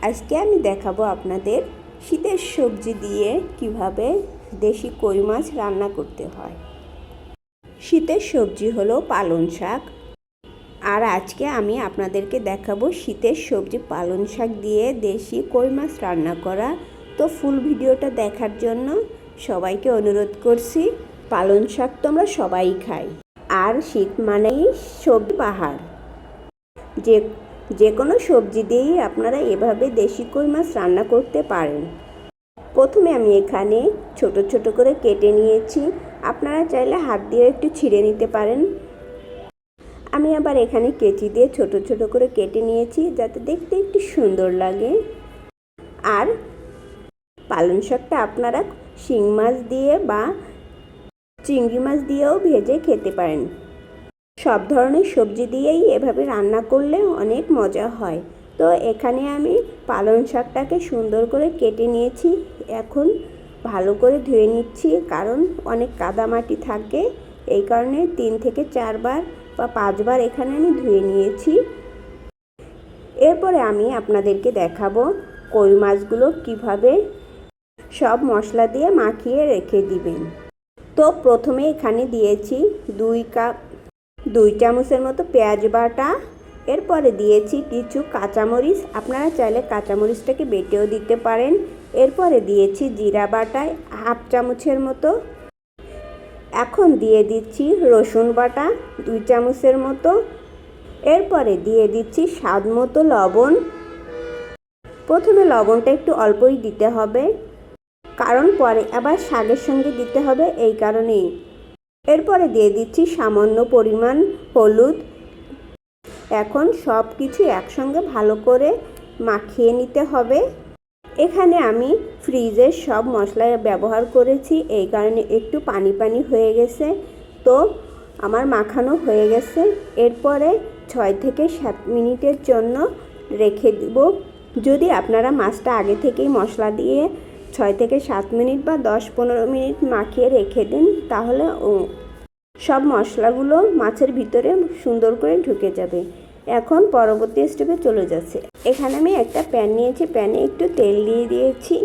আজকে আমি দেখাবো আপনাদের শীতের সবজি দিয়ে কিভাবে দেশি কই মাছ রান্না করতে হয়। শীতের সবজি হলো পালং শাক, আর আজকে আমি আপনাদেরকে দেখাবো শীতের সবজি পালং শাক দিয়ে দেশি কই মাছ রান্না করা। তো ফুল ভিডিওটা দেখার জন্য সবাইকে অনুরোধ করছি। পালং শাক তো আমরা সবাই খাই, আর শীত মানেই সবজি বাহার। যে কোনো সবজি দিয়েই আপনারা এভাবে দেশি কই মাছ রান্না করতে পারেন। প্রথমে আমি এখানে ছোট ছোট করে কেটে নিয়েছি, আপনারা চাইলে হাত দিয়ে একটু ছিঁড়ে নিতে পারেন। আমি আবার এখানে কেচি দিয়ে ছোট ছোট করে কেটে নিয়েছি যাতে দেখতে একটু সুন্দর লাগে। আর পালং শাকটা আপনারা শিং মাছ দিয়ে বা চিংড়ি মাছ দিয়েও ভেজে খেতে পারেন। সব ধরনের সবজি দিয়েই এভাবে রান্না করলে অনেক মজা হয়। তো এখানে আমি পালং শাকটাকে সুন্দর করে কেটে নিয়েছি। এখন ভালো করে ধুয়ে নিচ্ছি, কারণ অনেক কাদামাটি থাকে, এই কারণে 3 থেকে 4 বার বা 5 বার এখানে আমি ধুয়ে নিয়েছি। এরপরে আমি আপনাদেরকে দেখাবো কই মাছগুলো কিভাবে সব মশলা দিয়ে মাখিয়ে রেখে দিবেন। তো প্রথমে এখানে দিয়েছি 2 চামচের মতো পেঁয়াজ বাটা। এরপরে দিয়েছি কিছু কাঁচামরিচ, আপনারা চাইলে কাঁচামরিচটাকে বেটেও দিতে পারেন। এরপরে দিয়েছি জিরা বাটা 1/2 চামচের মতো। এখন দিয়ে দিচ্ছি রসুন বাটা 2 চামচের মতো। এরপরে দিয়ে দিচ্ছি স্বাদ মতো লবণ। প্রথমে লবণটা একটু অল্পই দিতে হবে, কারণ পরে আবার শাকের সঙ্গে দিতে হবে, এই কারণেই। এরপরে দিয়ে দিচ্ছি সামান্য পরিমাণ হলুদ। এখন সব কিছু একসঙ্গে ভালো করে মাখিয়ে নিতে হবে। এখানে আমি ফ্রিজের সব মশলা ব্যবহার করেছি, এই কারণে একটু পানি পানি হয়ে গেছে। তো আমার মাখানো হয়ে গেছে। এরপরে 6 থেকে 7 মিনিটের জন্য রেখে দেব। যদি আপনারা মাছটা আগে থেকেই মশলা দিয়ে 6 থেকে 7 মিনিট বা 10-15 মিনিট মাখিয়ে রেখে দিন, তাহলে সব মশলাগুলো মাছের ভিতরে সুন্দর করে ঢুকে যাবে। এখন পরবর্তী স্টেপে চলে যাচ্ছে। এখানে আমি একটা প্যান নিয়েছি, প্যানে একটু তেল দিয়ে দিয়েছি।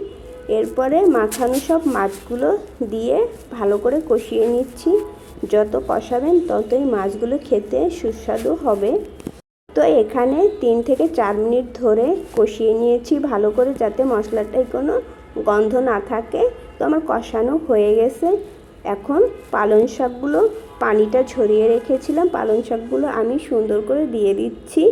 এরপরে মাখানো সব মাছগুলো দিয়ে ভালো করে কষিয়ে নিচ্ছি। যত কষাবেন ততই মাছগুলো খেতে সুস্বাদু হবে। তো এখানে 3 থেকে 4 মিনিট ধরে কষিয়ে নিয়েছি ভালো করে, যাতে মশলাটায় কোনো গন্ধ না থাকে। তো আমার কষানো হয়ে গেছে। এখন পালং শাকগুলো পানিটা ঝরিয়ে রেখেছিলাম, পালং শাকগুলো আমি সুন্দর করে দিয়ে দিচ্ছি।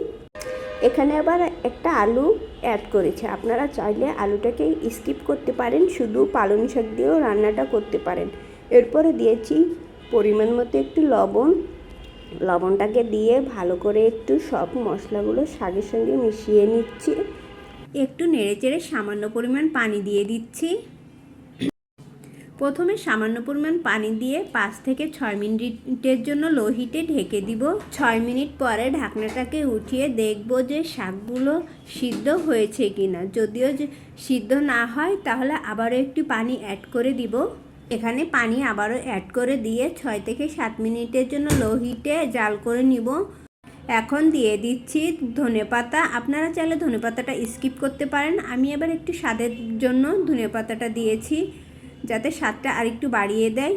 এখানে আবার একটা আলু অ্যাড করেছি, আপনারা চাইলে আলুটাকে স্কিপ করতে পারেন, শুধু পালং শাক দিয়েও রান্নাটা করতে পারেন। এরপরে দিয়েছি পরিমাণ মতো একটু লবণ। লবণটাকে দিয়ে ভালো করে একটু সব মশলাগুলো শাকের সঙ্গে মিশিয়ে নিচ্ছি। একটু নেড়েচেড়ে সামান্য পরিমাণ পানি দিয়ে দিচ্ছি। প্রথমে সামান্য পরিমাণ পানি দিয়ে 5 থেকে 6 মিনিটের জন্য লো হিটে ঢেকে দিব। 6 মিনিট পরে ঢাকনাটাকে উঠিয়ে দেখব যে শাকগুলো সিদ্ধ হয়েছে কিনা। যদিও সিদ্ধ না হয় তাহলে আবারও একটু পানি অ্যাড করে দিব। এখানে পানি আবারও অ্যাড করে দিয়ে 6 থেকে 7 মিনিটের জন্য লো হিটে জাল করে নিব। এখন দিয়ে দিচ্ছি ধনেপাতা, আপনারা চাইলে ধনেপাতাটা স্কিপ করতে পারেন। আমি এবার একটু স্বাদের জন্য ধনেপাতাটা দিয়েছি, যাতে স্বাদটা আরেকটু বাড়িয়ে দেয়।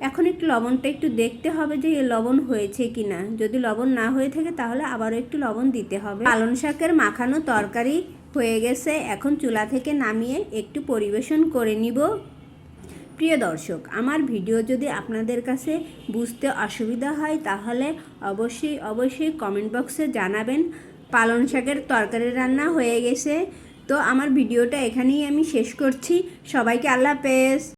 এখন একটু লবণটা একটু দেখতে হবে যে লবণ হয়েছে কিনা। যদি লবণ না হয়ে থাকে তাহলে আবারও একটু লবণ দিতে হবে। পালং শাকের মাখানো তরকারি হয়ে গেছে। এখন চুলা থেকে নামিয়ে একটু পরিবেশন করে নিব। প্রিয় দর্শক, আমার ভিডিও যদি আপনাদের কাছে বুঝতে অসুবিধা হয় তাহলে অবশ্যই কমেন্ট বক্সে জানাবেন। পালং শাকের তরকারি রান্না হয়ে গেছে। তো আমার ভিডিওটা এখানেই আমি শেষ করছি। সবাইকে আল্লাহ হাফেজ।